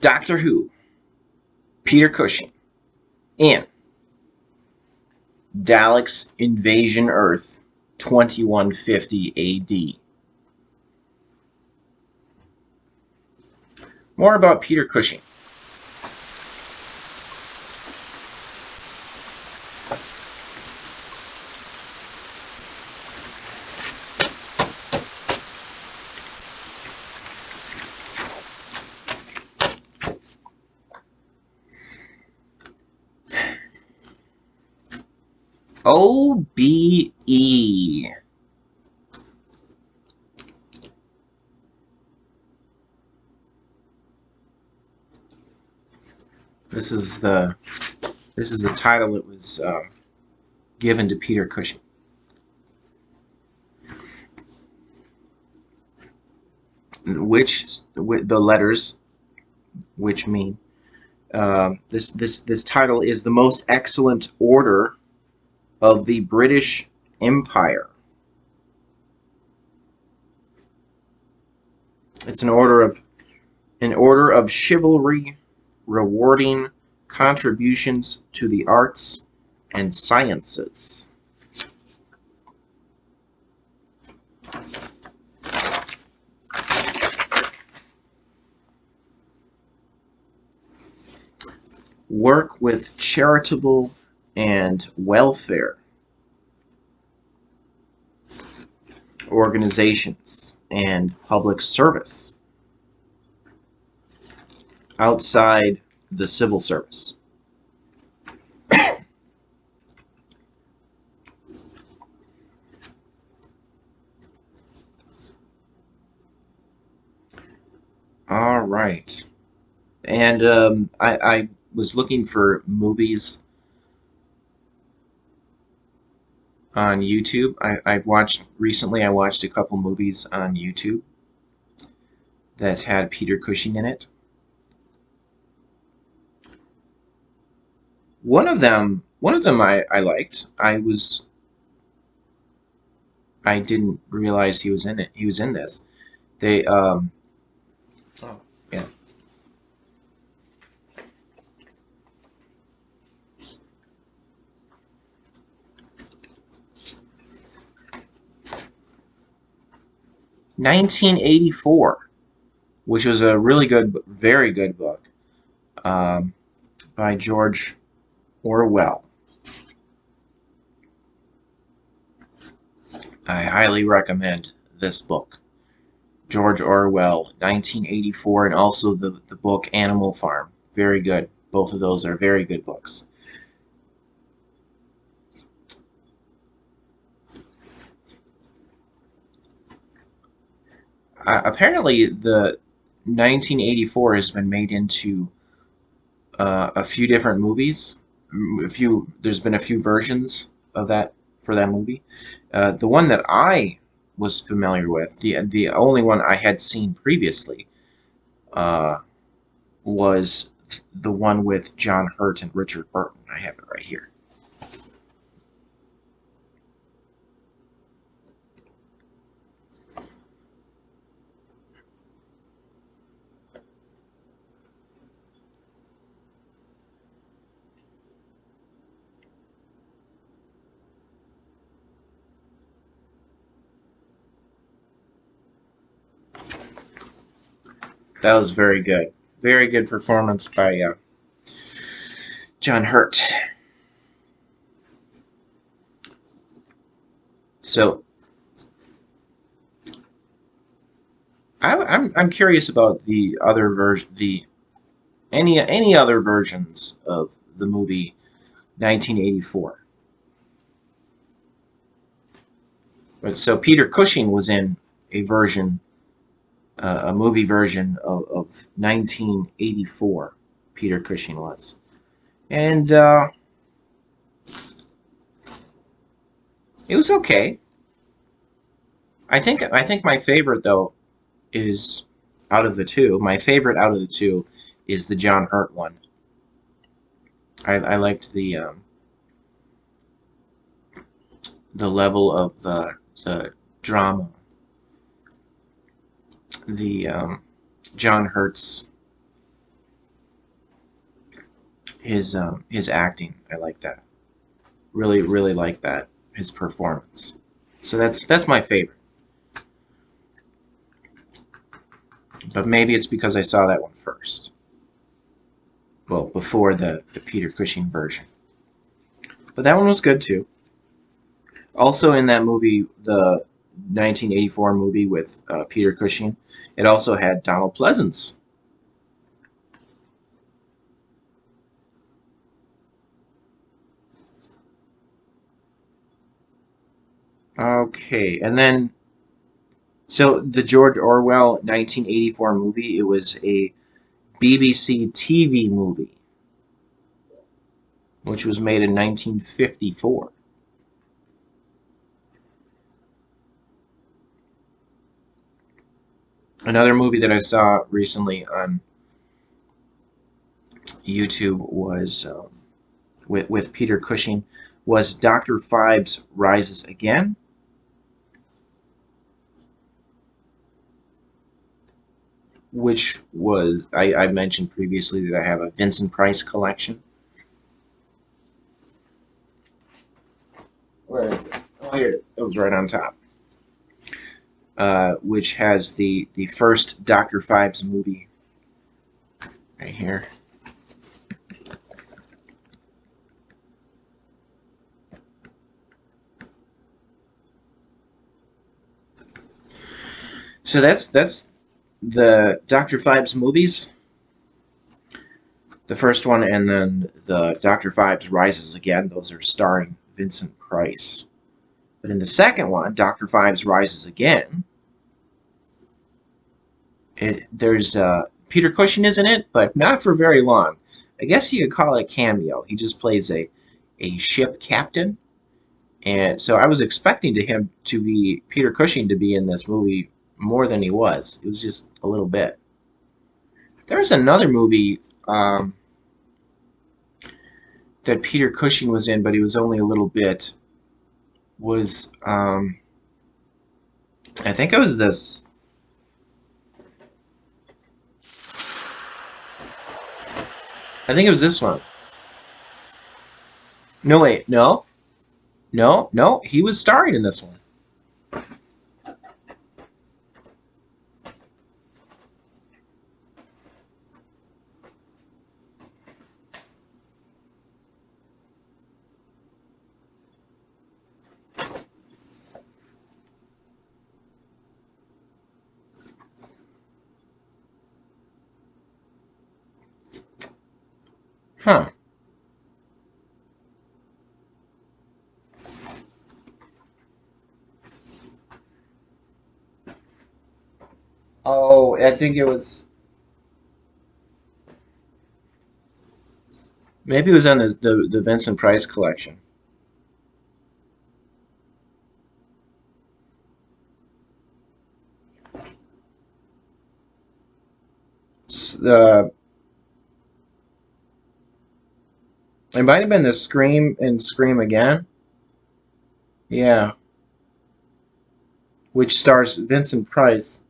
Doctor Who, Peter Cushing, in Daleks Invasion Earth, 2150 AD. More about Peter Cushing. OBE. This is the title that was given to Peter Cushing. The letters which mean this title is the most excellent order of the British Empire. It's an order of chivalry, rewarding contributions to the arts and sciences. Work with charitable and welfare organizations and public service outside the civil service. All right. And I was looking for movies on YouTube. I watched a couple movies on YouTube that had Peter Cushing in it. One of them I liked. I didn't realize he was in it. He was in this. They oh yeah. "1984," which was a really good, very good book by George Orwell. I highly recommend this book. George Orwell, 1984, and also the book Animal Farm. Very good. Both of those are very good books. Apparently, the 1984 has been made into a few different movies. There's been a few versions of that for that movie. The one that I was familiar with, the only one I had seen previously, was the one with John Hurt and Richard Burton. I have it right here. That was very good. Very good performance by John Hurt. So I'm curious about the other any other versions of the movie 1984. But so Peter Cushing was in a movie version of 1984. Peter Cushing was, and it was okay. I think my favorite though is out of the two. My favorite out of the two is the John Hurt one. I liked the level of the drama, the John Hurt's his acting. I like that. Really, really like that. His performance. So that's my favorite. But maybe it's because I saw that one first. Well, before the Peter Cushing version. But that one was good too. Also in that movie, the 1984 movie with Peter Cushing, it also had Donald Pleasance. Okay, and then so the George Orwell 1984 movie, it was a BBC TV movie, which was made in 1954. Another movie that I saw recently on YouTube was with Peter Cushing was Dr. Phibes Rises Again, which was I mentioned previously that I have a Vincent Price collection. Where is it? Oh, here it was right on top. Which has the first Dr. Phibes movie right here. So that's the Dr. Phibes movies. The first one, and then the Dr. Phibes Rises Again. Those are starring Vincent Price. But in the second one, Dr. Phibes Rises Again, there's Peter Cushing is in it, but not for very long. I guess you could call it a cameo. He just plays a ship captain, and so I was expecting to him to be Peter Cushing to be in this movie more than he was. It was just a little bit. There's another movie that Peter Cushing was in, but he was only a little bit. Was I think it was this. I think it was this one. No, wait, no, no, no. He was starring in this one. Huh. Oh, I think it was. Maybe it was on the Vincent Price collection. Uh, it might have been the Scream and Scream Again. Yeah, which stars Vincent Price.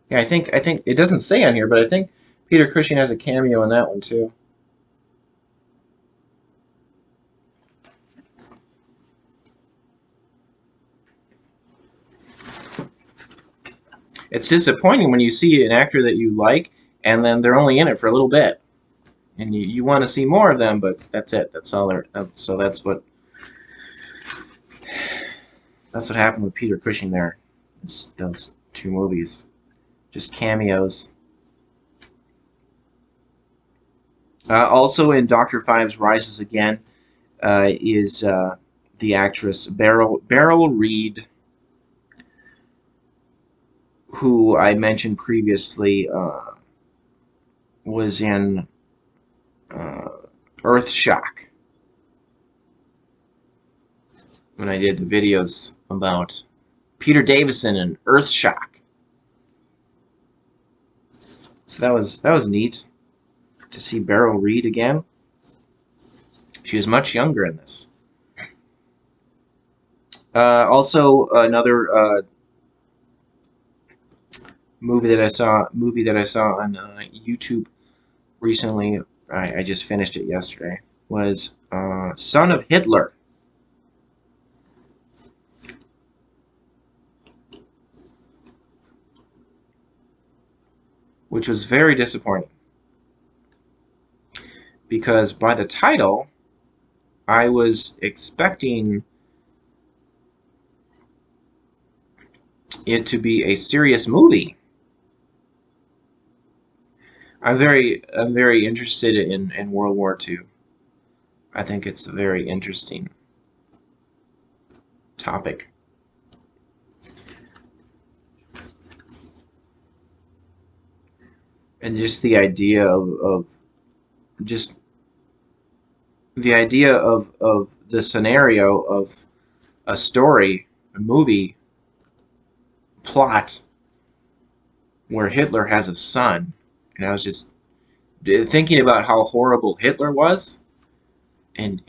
Yeah, I think it doesn't say on here, but I think Peter Cushing has a cameo in that one too. It's disappointing when you see an actor that you like and then they're only in it for a little bit, and you want to see more of them, but that's it. That's all there. So that's what happened with Peter Cushing there. Those two movies, just cameos. Also in Doctor Phibes Rises Again is the actress Beryl Reed, who I mentioned previously was in uh, Earthshock when I did the videos about Peter Davison and Earthshock. So that was neat to see Beryl Reed again. She was much younger in this. Also, another movie that I saw on YouTube recently. I just finished it yesterday. Was Son of Hitler, which was very disappointing because by the title, I was expecting it to be a serious movie. I'm very interested in World War II. I think it's a very interesting topic. And just the idea of just the idea of the scenario of a story, a movie plot where Hitler has a son. And I was just thinking about how horrible Hitler was, and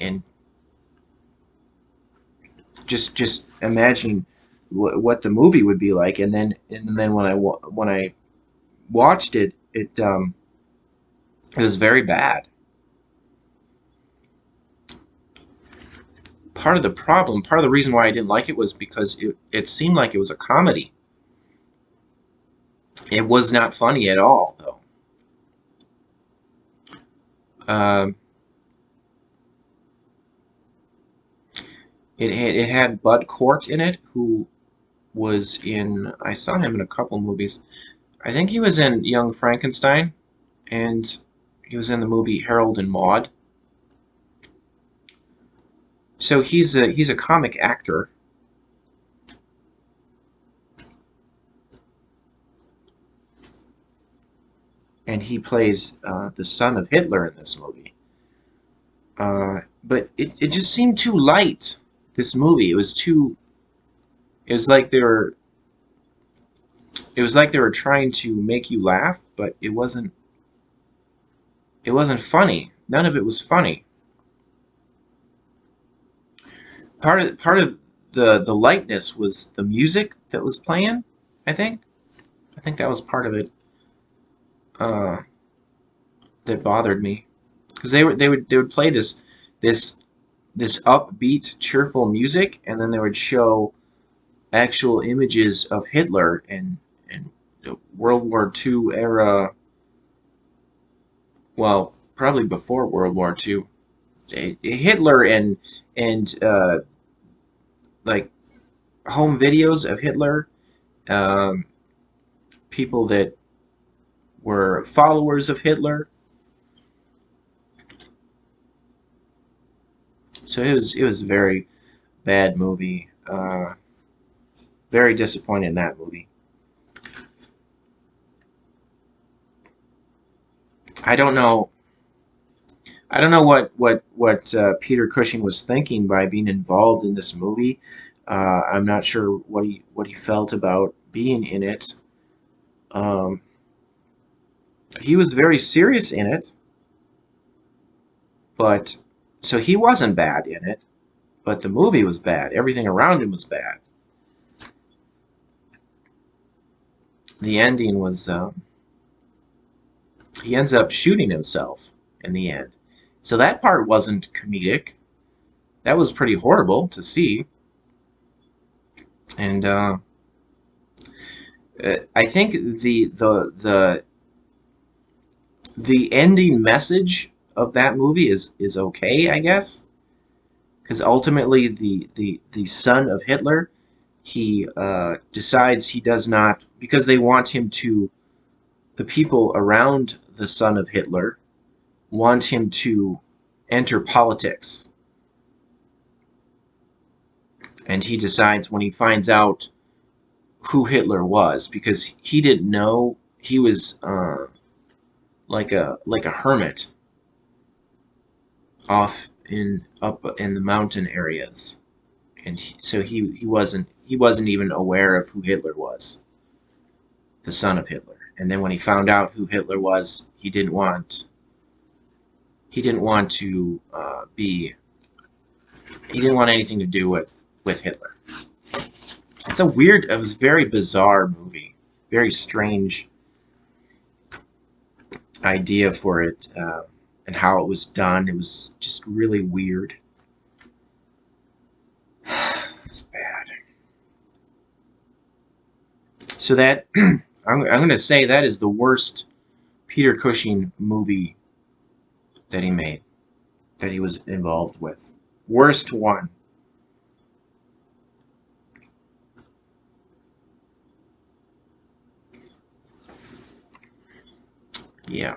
just imagining what the movie would be like. And then when I watched it, it was very bad. Part of the problem, part of the reason why I didn't like it was because it seemed like it was a comedy. It was not funny at all, though. Um, it had Bud Cort in it, who was in. I saw him in a couple movies. I think he was in Young Frankenstein, and he was in the movie Harold and Maude. So he's a comic actor, and he plays the son of Hitler in this movie. But it just seemed too light. This movie, it was too. It was like they were. It was like they were trying to make you laugh, but it wasn't. It wasn't funny. None of it was funny. Part of the lightness was the music that was playing. I think. I think that was part of it uh, that bothered me because they would play this this upbeat, cheerful music, and then they would show actual images of Hitler and World War II era. Well, probably before World War II. Hitler and like home videos of Hitler, um, people that were followers of Hitler. So it was a very bad movie. Very disappointed in that movie. I don't know. I don't know what Peter Cushing was thinking by being involved in this movie. I'm not sure what he felt about being in it. Um, he was very serious in it, but so he wasn't bad in it. But the movie was bad. Everything around him was bad. The ending was he ends up shooting himself in the end. So that part wasn't comedic. That was pretty horrible to see. And I think the ending message of that movie is okay, I guess, because ultimately the son of Hitler he decides he does not because they want him to the people around the son of Hitler want him to enter politics, and he decides when he finds out who Hitler was because he didn't know he was like a hermit off in up in the mountain areas, and so he wasn't even aware of who Hitler was, the son of Hitler. And then when he found out who Hitler was, he didn't want to be he didn't want anything to do with Hitler. It's a weird, it was a very bizarre movie, very strange idea for it and how it was done. It was just really weird. It's bad. So that I'm going to say that is the worst Peter Cushing movie that he made, that he was involved with. Worst one. Yeah.